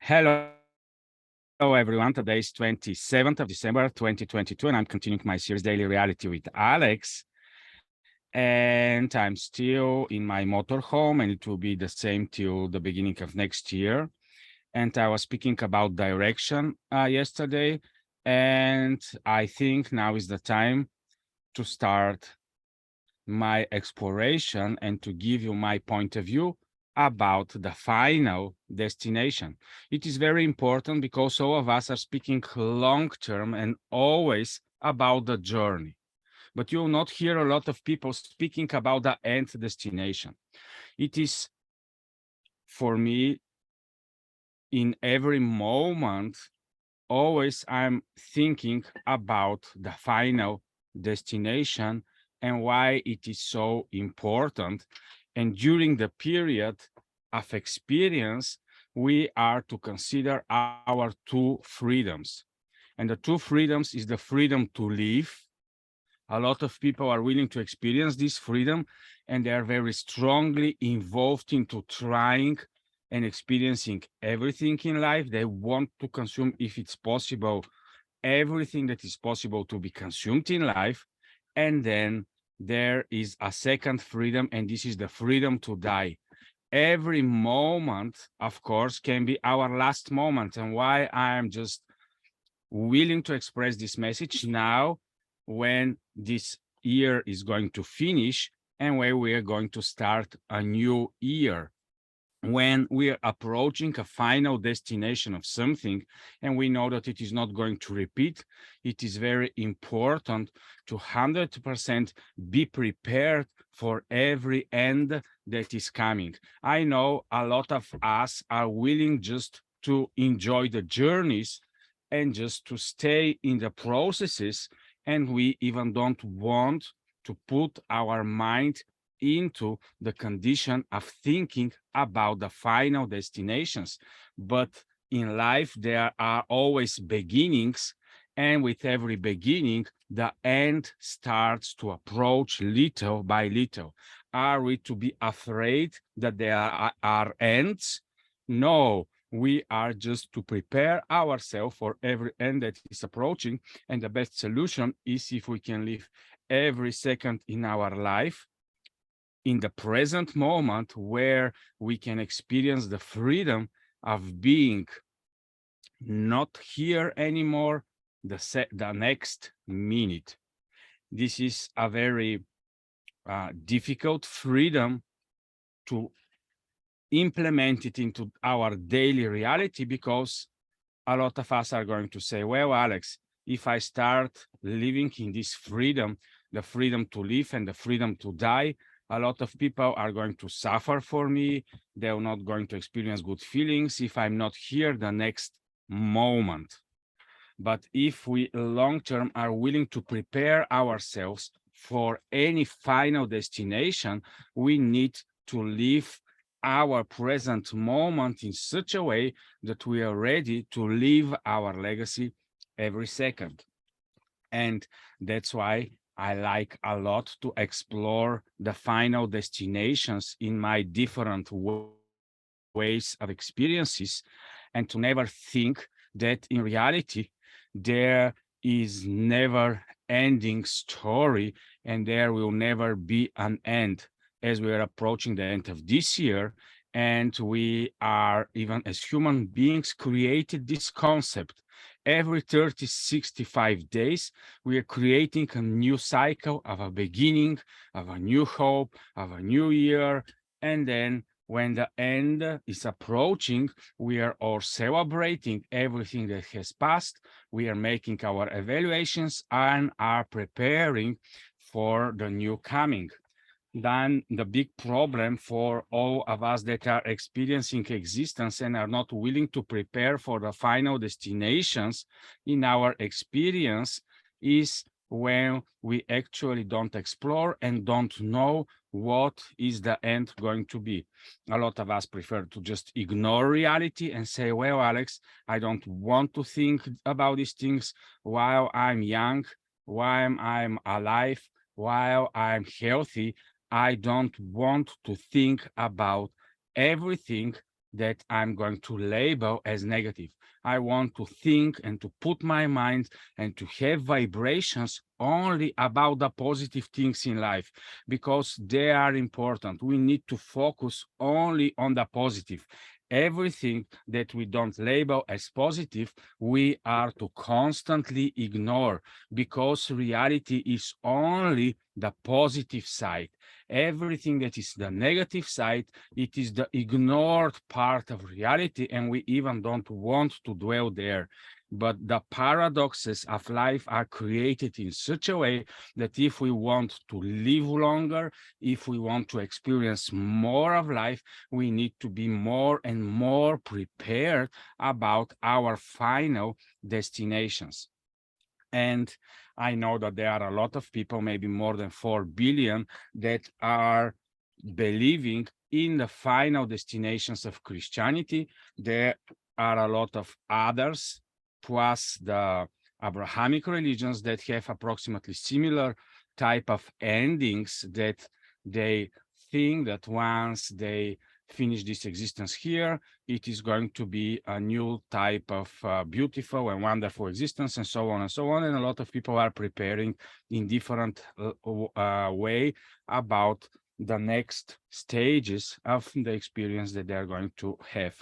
Hello, everyone. Today is 27th of December, 2022, and I'm continuing my series Daily Reality with Alex. And I'm still in my motorhome, and it will be the same till the beginning of next year. And I was speaking about direction yesterday, and I think now is the time to start my exploration and to give you my point of view about the final destination. It is very important because all of us are speaking long term and always about the journey. But you will not hear a lot of people speaking about the end destination. It is, for me, in every moment, always I'm thinking about the final destination and why it is so important. And during the period of experience, we are to consider our two freedoms. And the two freedoms is the freedom to live. A lot of people are willing to experience this freedom, and they are very strongly involved into trying and experiencing everything in life. They want to consume, if it's possible, everything that is possible to be consumed in life. And then there is a second freedom, and this is the freedom to die. Every moment, of course, can be our last moment. And why I am just willing to express this message now, when this year is going to finish and when we are going to start a new year, when we are approaching a final destination of something and we know that it is not going to repeat, it is very important to 100% be prepared for every end that is coming. I know a lot of us are willing just to enjoy the journeys and just to stay in the processes, and we even don't want to put our mind into the condition of thinking about the final destinations. But in life, there are always beginnings, and with every beginning, the end starts to approach little by little. Are we to be afraid that there are ends? No, we are just to prepare ourselves for every end that is approaching. And the best solution is if we can live every second in our life in the present moment, where we can experience the freedom of being not here anymore the next minute. This is a very difficult freedom to implement it into our daily reality, because a lot of us are going to say, well, Alex, if I start living in this freedom, the freedom to live and the freedom to die, a lot of people are going to suffer for me. They're not going to experience good feelings if I'm not here the next moment. But if we long-term are willing to prepare ourselves for any final destination, we need to live our present moment in such a way that we are ready to leave our legacy every second. And that's why I like a lot to explore the final destinations in my different ways of experiences, and to never think that in reality there is never ending story and there will never be an end. As we are approaching the end of this year, and we are, even as human beings, created this concept. Every 30, 65 days, we are creating a new cycle of a beginning, of a new hope, of a new year. And then when the end is approaching, we are all celebrating everything that has passed. We are making our evaluations and are preparing for the new coming. Then the big problem for all of us that are experiencing existence and are not willing to prepare for the final destinations in our experience is when we actually don't explore and don't know what is the end going to be. A lot of us prefer to just ignore reality and say, well, Alex, I don't want to think about these things while I'm young, while I'm alive, while I'm healthy. I don't want to think about everything that I'm going to label as negative. I want to think and to put my mind and to have vibrations only about the positive things in life, because they are important. We need to focus only on the positive. Everything that we don't label as positive, we are to constantly ignore, because reality is only the positive side. Everything that is the negative side, it is the ignored part of reality, and we even don't want to dwell there. But the paradoxes of life are created in such a way that if we want to live longer, if we want to experience more of life, we need to be more and more prepared about our final destinations. And I know that there are a lot of people, maybe more than 4 billion, that are believing in the final destinations of Christianity. There are a lot of others, plus the Abrahamic religions, that have approximately similar type of endings, that they think that once they finish this existence here, it is going to be a new type of beautiful and wonderful existence, and so on and so on. And a lot of people are preparing in different way about the next stages of the experience that they're going to have.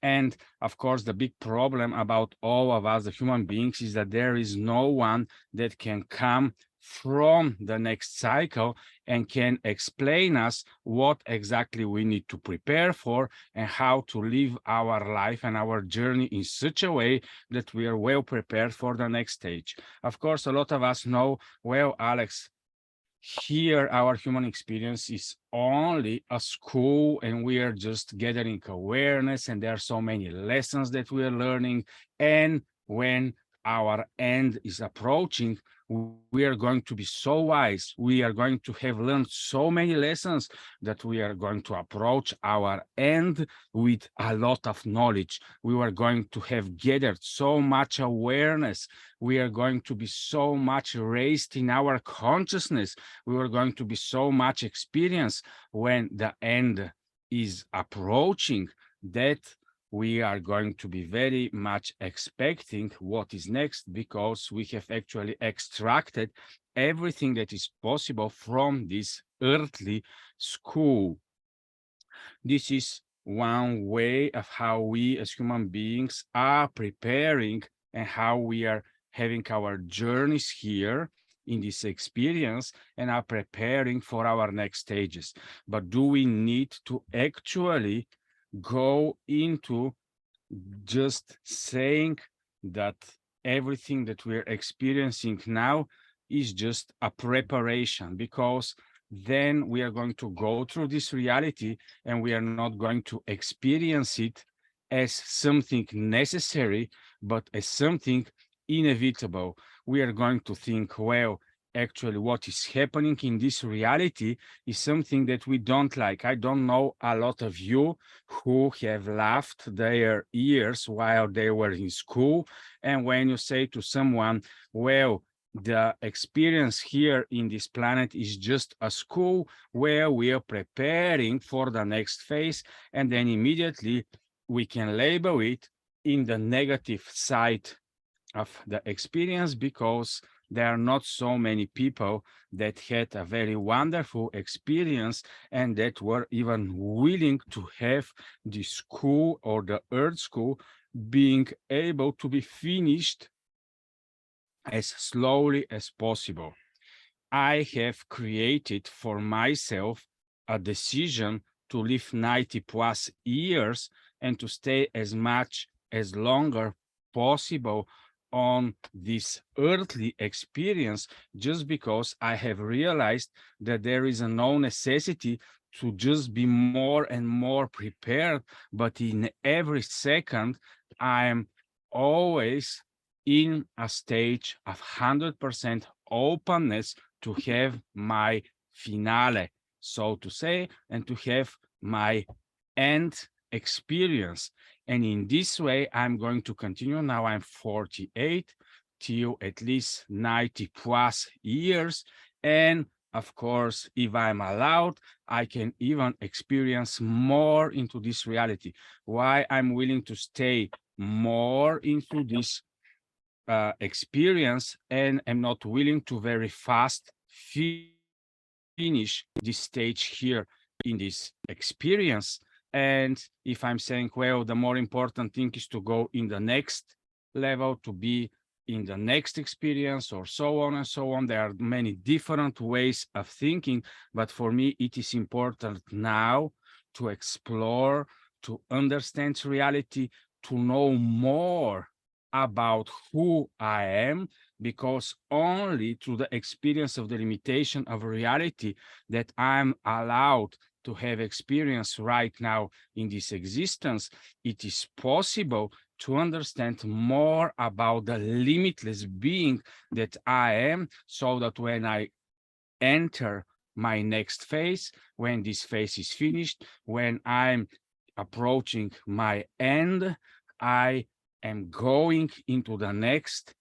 And of course, the big problem about all of us, the human beings, is that there is no one that can come from the next cycle and can explain us what exactly we need to prepare for and how to live our life and our journey in such a way that we are well prepared for the next stage. Of course, a lot of us know, well, Alex, here our human experience is only a school and we are just gathering awareness, and there are so many lessons that we are learning, and when our end is approaching, we are going to be so wise, we are going to have learned so many lessons, that we are going to approach our end with a lot of knowledge. We are going to have gathered so much awareness, we are going to be so much raised in our consciousness, we are going to be so much experienced when the end is approaching, that we are going to be very much expecting what is next, because we have actually extracted everything that is possible from this earthly school. This is one way of how we as human beings are preparing and how we are having our journeys here in this experience and are preparing for our next stages. But do we need to actually go into just saying that everything that we're experiencing now is just a preparation? Because then we are going to go through this reality and we are not going to experience it as something necessary, but as something inevitable. We are going to think, well, actually what is happening in this reality is something that we don't like. I don't know a lot of you who have laughed their ears while they were in school. And when you say to someone, well, the experience here in this planet is just a school where we are preparing for the next phase, and then immediately we can label it in the negative side of the experience, because there are not so many people that had a very wonderful experience and that were even willing to have the school or the earth school being able to be finished as slowly as possible. I have created for myself a decision to live 90 plus years and to stay as much as longer possible on this earthly experience, just because I have realized that there is no necessity to just be more and more prepared, but in every second I am always in a stage of 100% openness to have my finale, so to say, and to have my end experience. And in this way, I'm going to continue. Now I'm 48 till at least 90 plus years. And of course, if I'm allowed, I can even experience more into this reality. Why I'm willing to stay more into this experience, and am not willing to very fast finish this stage here in this experience. And if I'm saying, well, the more important thing is to go in the next level, to be in the next experience, or so on and so on. There are many different ways of thinking, but for me, it is important now to explore, to understand reality, to know more about who I am, because only through the experience of the limitation of reality that I'm allowed to have experience right now in this existence, it is possible to understand more about the limitless being that I am, so that when I enter my next phase, when this phase is finished, when I'm approaching my end, I am going into the next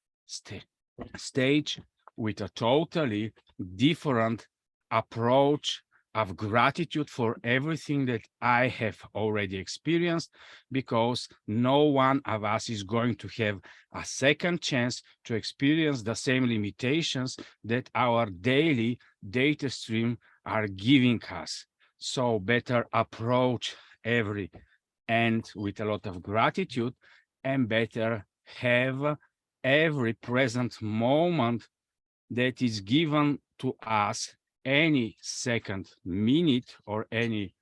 stage with a totally different approach of gratitude for everything that I have already experienced, because no one of us is going to have a second chance to experience the same limitations that our daily data stream are giving us. So better approach every end with a lot of gratitude, and better have every present moment that is given to us, any second minute or any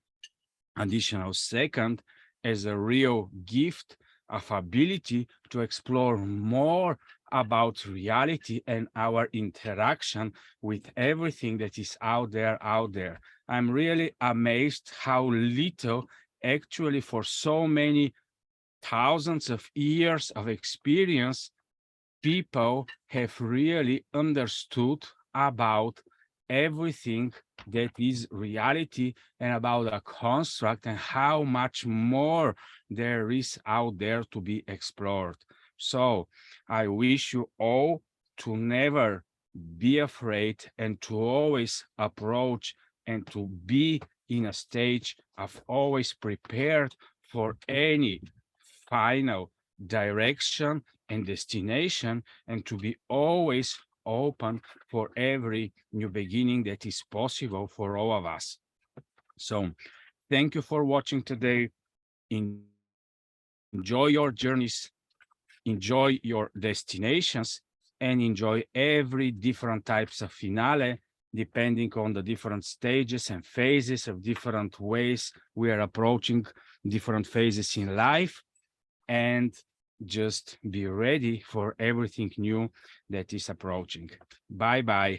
additional second, as a real gift of ability to explore more about reality and our interaction with everything that is out there. I'm really amazed how little, actually, for so many thousands of years of experience, people have really understood about everything that is reality, and about a construct, and how much more there is out there to be explored. So I wish you all to never be afraid, and to always approach, and to be in a stage of always prepared for any final direction and destination, and to be always open for every new beginning that is possible for all of us. So thank you for watching today. Enjoy your journeys, enjoy your destinations, and enjoy every different types of finale, depending on the different stages and phases of different ways we are approaching different phases in life. And just be ready for everything new that is approaching. Bye bye.